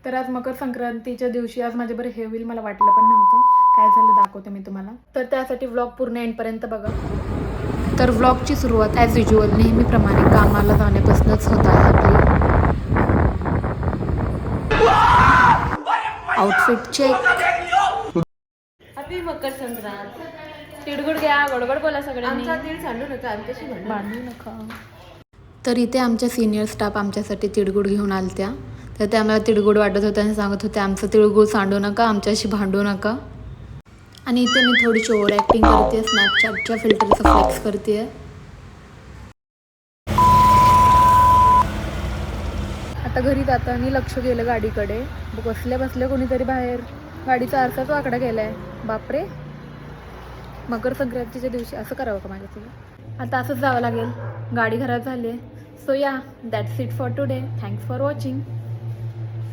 तर आज मकर संक्रांतीच्या दिवशी आज माझ्या बरं हे होईल मला वाटलं पण नव्हतं. काय झालं दाखवते मी तुम्हाला. तर त्यासाठी व्लॉग पूर्ण एंडपर्यंत बघा. तर व्लॉगची सुरुवात ॲज युज्युअल नेहमीप्रमाणे कामाला जाण्यापासूनच होत आहे आपली. Outfit check. Happy Makar Sankrant. तिळगुळ घ्या, गोडगोड बोला सगळ्यांनी. आमचा तीळ सांडू नका, आमच्याशी भांडू नका. तर इथे आमच्या सिनियर स्टाफ आमच्यासाठी तिळगुळ घेऊन आलत्या. तर त्या आम्हाला तिळगुळ वाटत होत्या आणि सांगत होत्या आमचं तिळगुळ सांडू नका, आमच्याशी भांडू नका. आणि इथे मी थोडीशी ओव्हर ॲक्टिंग करते, स्नॅपचॅटच्या फिल्टरचं फ्लेक्स करते. आता घरी जाताना लक्ष गेलं गाडीकडे. बसल्या बसल्या कोणीतरी बाहेर गाडीचा आरसाच वाकडा गेलाय. बापरे, मकर संक्रांतीच्या दिवशी असं करावं का माझ्यासोबत? आता असंच जावं लागेल, गाडी खराब झाली आहे. सो या, that's it for today. Thanks for watching.